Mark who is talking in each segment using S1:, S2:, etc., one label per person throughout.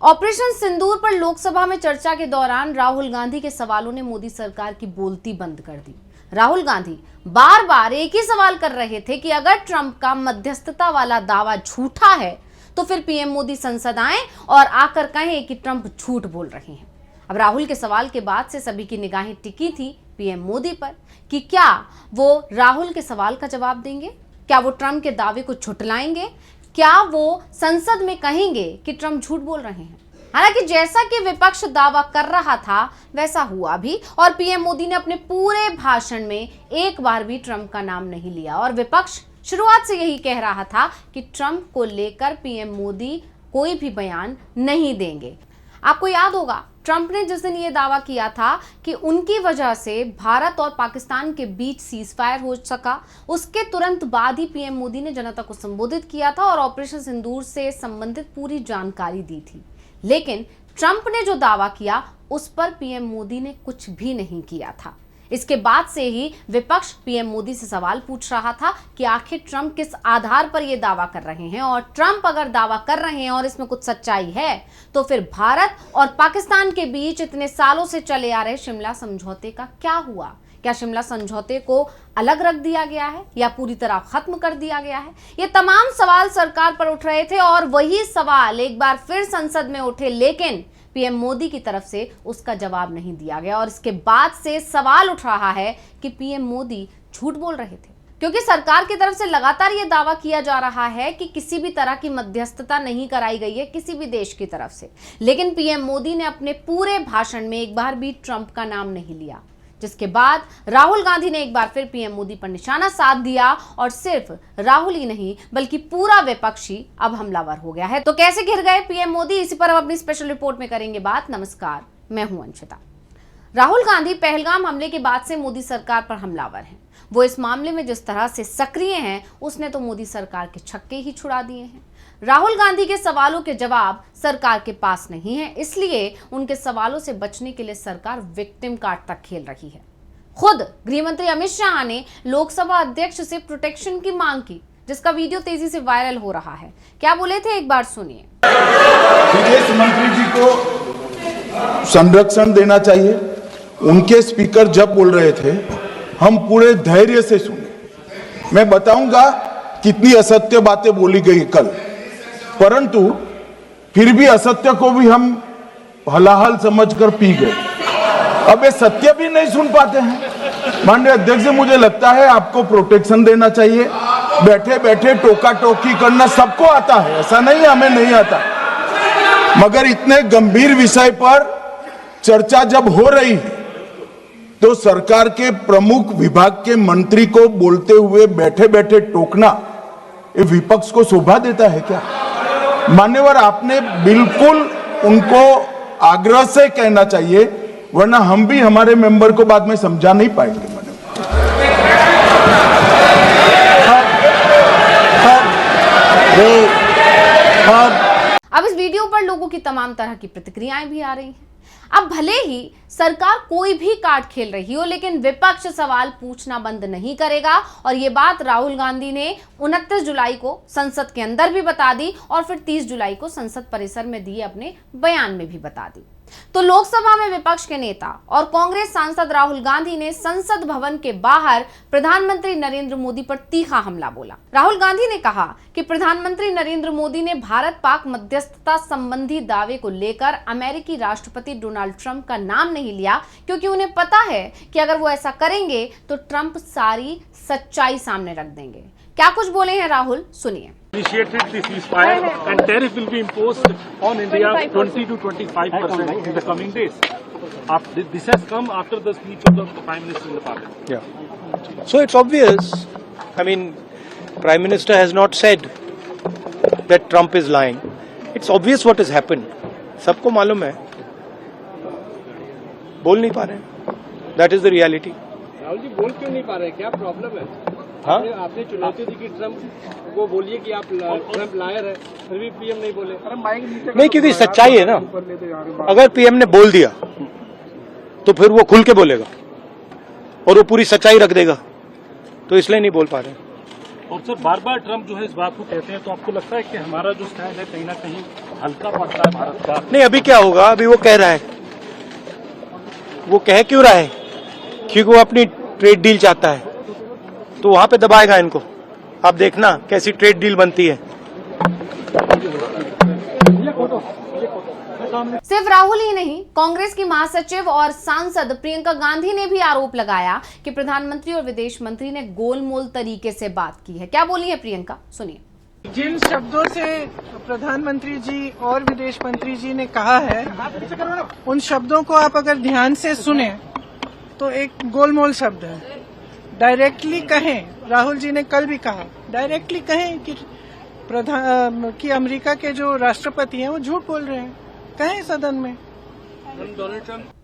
S1: Operation सिंदूर पर लोकसभा में चर्चा के दौरान राहुल गांधी के सवालों ने मोदी सरकार की बोलती बंद कर दी। राहुल गांधी बार बार एक ही सवाल कर रहे थे कि अगर ट्रंप का मध्यस्थता वाला दावा झूठा है तो फिर पीएम मोदी संसद आए और आकर कहें कि ट्रंप झूठ बोल रहे हैं। अब राहुल के सवाल के बाद से सभी की निगाहें टिकी थी पीएम मोदी पर कि क्या वो राहुल के सवाल का जवाब देंगे, क्या वो ट्रंप के दावे को झुठलाएंगे, क्या वो संसद में कहेंगे कि ट्रंप झूठ बोल रहे हैं। हालांकि जैसा कि विपक्ष दावा कर रहा था वैसा हुआ भी और पीएम मोदी ने अपने पूरे भाषण में एक बार भी ट्रंप का नाम नहीं लिया और विपक्ष शुरुआत से यही कह रहा था कि ट्रंप को लेकर पीएम मोदी कोई भी बयान नहीं देंगे। आपको याद होगा ट्रंप ने जिस दिन ये दावा किया था कि उनकी वजह से भारत और पाकिस्तान के बीच सीजफायर हो सका, उसके तुरंत बाद ही पीएम मोदी ने जनता को संबोधित किया था और ऑपरेशन सिंदूर से संबंधित पूरी जानकारी दी थी। लेकिन ट्रंप ने जो दावा किया उस पर पीएम मोदी ने कुछ भी नहीं किया था। इसके बाद से ही विपक्ष पीएम मोदी से सवाल पूछ रहा था कि आखिर ट्रंप किस आधार पर यह दावा कर रहे हैं और ट्रंप अगर दावा कर रहे हैं और इसमें कुछ सच्चाई है तो फिर भारत और पाकिस्तान के बीच इतने सालों से चले आ रहे शिमला समझौते का क्या हुआ। क्या शिमला समझौते को अलग रख दिया गया है या पूरी तरह खत्म कर दिया गया है। ये तमाम सवाल सरकार पर उठ रहे थे और वही सवाल एक बार फिर संसद में उठे, लेकिन पीएम मोदी की तरफ से उसका जवाब नहीं दिया गया और इसके बाद से सवाल उठ रहा है कि पीएम मोदी झूठ बोल रहे थे, क्योंकि सरकार की तरफ से लगातार यह दावा किया जा रहा है कि किसी भी तरह की मध्यस्थता नहीं कराई गई है किसी भी देश की तरफ से। लेकिन पीएम मोदी ने अपने पूरे भाषण में एक बार भी ट्रंप का नाम नहीं लिया, जिसके बाद राहुल गांधी ने एक बार फिर पीएम मोदी पर निशाना साध दिया और सिर्फ राहुल ही नहीं बल्कि पूरा विपक्ष ही अब हमलावर हो गया है। तो कैसे घिर गए पीएम मोदी, इसी पर हम अपनी स्पेशल रिपोर्ट में करेंगे बात। नमस्कार, मैं हूं अंशिता। राहुल गांधी पहलगाम हमले के बाद से मोदी सरकार पर हमलावर हैं। वो इस मामले में जिस तरह से सक्रिय हैं उसने तो मोदी सरकार के छक्के ही छुड़ा दिए हैं। राहुल गांधी के सवालों के जवाब सरकार के पास नहीं है, इसलिए उनके सवालों से बचने के लिए सरकार विक्टिम कार्ड तक खेल रही है। खुद गृह मंत्री अमित शाह ने लोकसभा अध्यक्ष से प्रोटेक्शन की मांग की, जिसका वीडियो तेजी से वायरल हो रहा है। क्या बोले थे, एक बार सुनिए।
S2: विदेश मंत्री जी को संरक्षण देना चाहिए। उनके स्पीकर जब बोल रहे थे हम पूरे धैर्य से सुने। मैं बताऊंगा कितनी असत्य बातें बोली गई कल, परंतु फिर भी असत्य को भी हम हलाहल समझकर पी गए। अब ये सत्य भी नहीं सुन पाते हैं। माननीय अध्यक्ष, मुझे लगता है आपको प्रोटेक्शन देना चाहिए। बैठे बैठे टोका टोकी करना सबको आता है, ऐसा नहीं हमें नहीं आता, मगर इतने गंभीर विषय पर चर्चा जब हो रही है तो सरकार के प्रमुख विभाग के मंत्री को बोलते हुए बैठे बैठे टोकना ये विपक्ष को शोभा देता है क्या? मान्यवर, आपने बिल्कुल उनको आग्रह से कहना चाहिए, वरना हम भी हमारे मेंबर को बाद में समझा नहीं पाएंगे।
S1: अब इस वीडियो पर लोगों की तमाम तरह की प्रतिक्रियाएं भी आ रही हैं। अब भले ही सरकार कोई भी कार्ड खेल रही हो, लेकिन विपक्ष सवाल पूछना बंद नहीं करेगा और ये बात राहुल गांधी ने 29 जुलाई को संसद के अंदर भी बता दी और फिर 30 जुलाई को संसद परिसर में दिए अपने बयान में भी बता दी। तो लोकसभा में विपक्ष के नेता और कांग्रेस सांसद राहुल गांधी ने संसद भवन के बाहर प्रधानमंत्री नरेंद्र मोदी पर तीखा हमला बोला। राहुल गांधी ने कहा कि प्रधानमंत्री नरेंद्र मोदी ने भारत पाक मध्यस्थता संबंधी दावे को लेकर अमेरिकी राष्ट्रपति डोनाल्ड ट्रंप का नाम नहीं लिया, क्योंकि उन्हें पता है कि अगर वो ऐसा करेंगे तो ट्रंप सारी सच्चाई सामने रख देंगे। क्या कुछ बोले हैं राहुल, सुनिए।
S3: Initiated the ceasefire and tariff will be imposed on India 20 to 25% in the coming days. This has come after the speech of the Prime Minister in the Parliament.
S4: Yeah. So it's obvious. I mean, Prime Minister has not said that Trump is lying. It's obvious what has happened. सबको मालूम है, बोल नहीं पा रहे। That is the reality.
S5: Rahul ji बोल क्यों नहीं पा रहे, क्या प्रॉब्लम है?
S4: हाँ?
S5: आपने चुनौती दी कि ट्रंप को बोलिए कि आप ट्रंप लायर है, फिर भी पीएम नहीं बोले।
S4: नहीं, क्योंकि सच्चाई है ना। अगर पीएम ने बोल दिया तो फिर वो खुल के बोलेगा और वो पूरी सच्चाई रख देगा, तो इसलिए नहीं बोल पा रहे।
S3: और सर बार बार ट्रम्प जो है इस बात को कहते हैं, तो आपको लगता है कि हमारा जो स्टैंड है कहीं ना कहीं हल्का पड़ता है भारत का?
S4: नहीं, अभी क्या होगा, अभी वो कह रहा है, वो कह क्यों रहा है? क्योंकि वो अपनी ट्रेड डील चाहता है, तो वहां पे दबाएगा इनको। आप देखना कैसी ट्रेड डील बनती है।
S1: सिर्फ राहुल ही नहीं, कांग्रेस की महासचिव और सांसद प्रियंका गांधी ने भी आरोप लगाया कि प्रधानमंत्री और विदेश मंत्री ने गोलमोल तरीके से बात की है। क्या बोली है प्रियंका, सुनिए।
S6: जिन शब्दों से प्रधानमंत्री जी और विदेश मंत्री जी ने कहा है, उन शब्दों को आप अगर ध्यान से सुने तो एक गोलमोल शब्द है। डायरेक्टली कहें, राहुल जी ने कल भी कहा, डायरेक्टली कहें कि अमेरिका के जो राष्ट्रपति हैं वो झूठ बोल रहे हैं, कहें सदन में।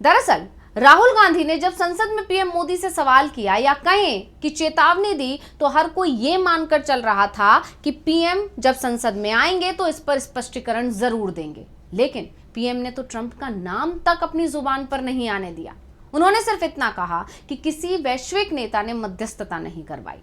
S1: दरअसल राहुल गांधी ने जब संसद में पीएम मोदी से सवाल किया या कहें कि चेतावनी दी, तो हर कोई ये मानकर चल रहा था कि पीएम जब संसद में आएंगे तो इस पर स्पष्टीकरण जरूर देंगे। लेकिन पीएम ने तो ट्रंप का नाम तक अपनी जुबान पर नहीं आने दिया। उन्होंने सिर्फ इतना कहा कि किसी वैश्विक नेता ने मध्यस्थता नहीं करवाई।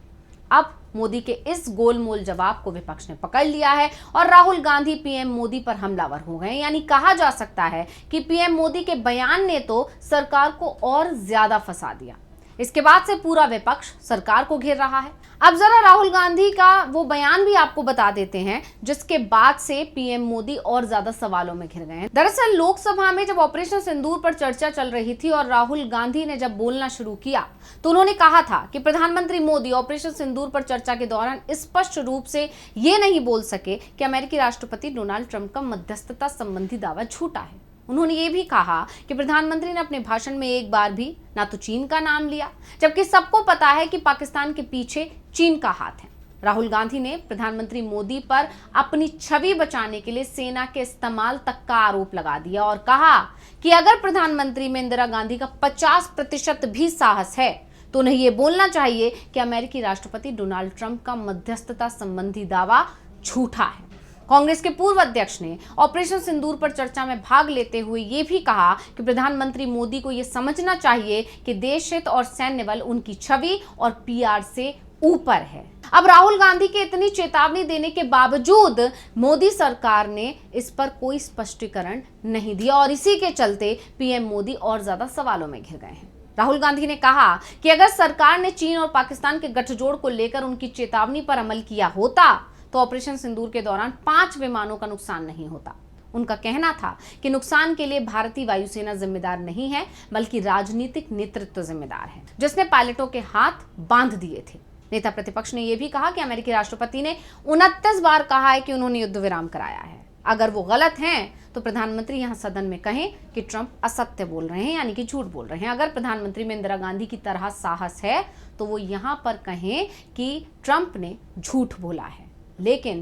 S1: अब मोदी के इस गोलमोल जवाब को विपक्ष ने पकड़ लिया है और राहुल गांधी पीएम मोदी पर हमलावर हो गए। यानी कहा जा सकता है कि पीएम मोदी के बयान ने तो सरकार को और ज्यादा फंसा दिया। इसके बाद से पूरा विपक्ष सरकार को घेर रहा है। अब जरा राहुल गांधी का वो बयान भी आपको बता देते हैं, जिसके बाद से पीएम मोदी और ज्यादा सवालों में घिर गए हैं। दरअसल लोकसभा में जब ऑपरेशन सिंदूर पर चर्चा चल रही थी और राहुल गांधी ने जब बोलना शुरू किया, तो उन्होंने कहा था कि प्रधानमंत्री मोदी ऑपरेशन सिंदूर पर चर्चा के दौरान स्पष्ट रूप से ये नहीं बोल सके कि अमेरिकी राष्ट्रपति डोनाल्ड ट्रंप का मध्यस्थता संबंधी दावा झूठा है। उन्होंने ये भी कहा कि प्रधानमंत्री ने अपने भाषण में एक बार भी ना तो चीन का नाम लिया, जबकि सबको पता है कि पाकिस्तान के पीछे चीन का हाथ है। राहुल गांधी ने प्रधानमंत्री मोदी पर अपनी छवि बचाने के लिए सेना के इस्तेमाल तक का आरोप लगा दिया और कहा कि अगर प्रधानमंत्री में इंदिरा गांधी का 50% भी साहस है तो उन्हें यह बोलना चाहिए कि अमेरिकी राष्ट्रपति डोनाल्ड ट्रंप का मध्यस्थता संबंधी दावा झूठा है। कांग्रेस के पूर्व अध्यक्ष ने ऑपरेशन सिंदूर पर चर्चा में भाग लेते हुए ये भी कहा कि प्रधानमंत्री मोदी को यह समझना चाहिए कि देश हित और सैन्य बल उनकी छवि और पीआर से ऊपर है। अब राहुल गांधी के इतनी चेतावनी देने के बावजूद मोदी सरकार ने इस पर कोई स्पष्टीकरण नहीं दिया और इसी के चलते पीएम मोदी और ज्यादा सवालों में घिर गए हैं। राहुल गांधी ने कहा कि अगर सरकार ने चीन और पाकिस्तान के गठजोड़ को लेकर उनकी चेतावनी पर अमल किया होता तो ऑपरेशन सिंदूर के दौरान 5 विमानों का नुकसान नहीं होता। उनका कहना था कि नुकसान के लिए भारतीय वायुसेना जिम्मेदार नहीं है, बल्कि राजनीतिक नेतृत्व जिम्मेदार है, जिसने पायलटों के हाथ बांध दिए थे। नेता प्रतिपक्ष ने यह भी कहा कि अमेरिकी राष्ट्रपति ने 29 बार कहा है कि उन्होंने युद्ध विराम कराया है। अगर वो गलत हैं तो प्रधानमंत्री यहां सदन में कहें कि ट्रंप असत्य बोल रहे हैं, यानी कि झूठ बोल रहे हैं। अगर प्रधानमंत्री में इंदिरा गांधी की तरह साहस है तो वो यहां पर कहें कि ट्रंप ने झूठ बोला है। लेकिन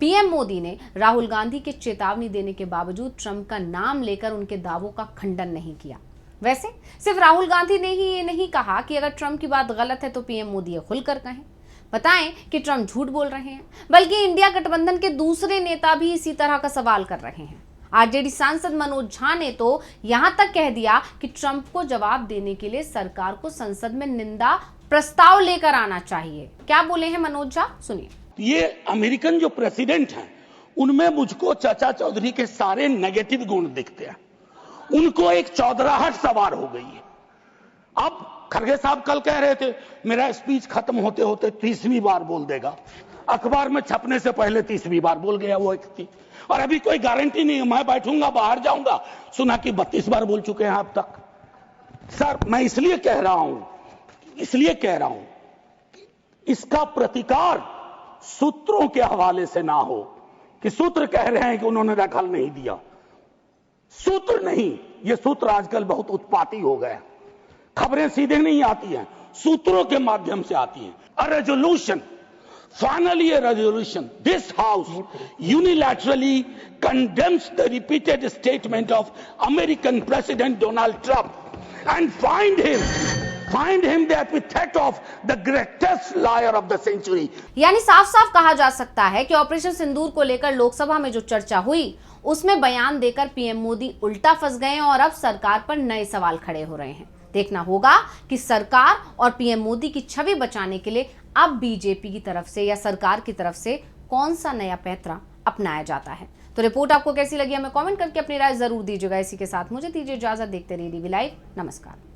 S1: पीएम मोदी ने राहुल गांधी के चेतावनी देने के बावजूद ट्रंप का नाम लेकर उनके दावों का खंडन नहीं किया। वैसे सिर्फ राहुल गांधी ने ही ये नहीं कहा कि अगर ट्रंप की बात गलत है तो पीएम मोदी ये खुलकर कहें, बताएं कि ट्रंप झूठ बोल रहे हैं, बल्कि इंडिया गठबंधन के दूसरे नेता भी इसी तरह का सवाल कर रहे हैं। आरजेडी सांसद मनोज झा ने तो यहां तक कह दिया कि ट्रंप को जवाब देने के लिए सरकार को संसद में निंदा प्रस्ताव लेकर आना चाहिए। क्या बोले हैं मनोज झा, सुनिए।
S7: ये अमेरिकन जो प्रेसिडेंट हैं उनमें मुझको चाचा चौधरी के सारे नेगेटिव गुण दिखते हैं। उनको एक चौधराहट सवार हो गई है। अब खड़गे साहब कल कह रहे थे मेरा स्पीच खत्म होते होते 30वीं बार बोल देगा, अखबार में छपने से पहले 30वीं बार बोल गया वो व्यक्ति, और अभी कोई गारंटी नहीं है, मैं बैठूंगा बाहर जाऊंगा सुना कि 32 बार बोल चुके हैं अब तक। सर मैं इसलिए कह रहा हूं इसका प्रतिकार सूत्रों के हवाले से ना हो कि सूत्र कह रहे हैं कि उन्होंने दखल नहीं दिया। सूत्र नहीं, ये सूत्र आजकल बहुत उत्पाती हो गए। खबरें सीधे नहीं आती हैं, सूत्रों के माध्यम से आती हैं। A resolution, finally a resolution, this house unilaterally condemns the repeated statement of American President Donald Trump and find him the epithet of the greatest liar of the century.
S1: यानी साफ साफ कहा जा सकता है कि ऑपरेशन सिंदूर को लेकर लोकसभा में जो चर्चा हुई उसमें बयान देकर पीएम मोदी उल्टा फंस गए और अब सरकार पर नए सवाल खड़े हो रहे हैं। देखना होगा कि सरकार और पीएम मोदी की छवि बचाने के लिए अब बीजेपी की तरफ से या सरकार की तरफ से कौन सा नया पैंतरा अपनाया जाता है। तो रिपोर्ट आपको कैसी लगी हमें कमेंट करके अपनी राय जरूर दीजिएगा। इसी के साथ मुझे दीजिए इजाजत। देखते रहिए DV लाइव। नमस्कार।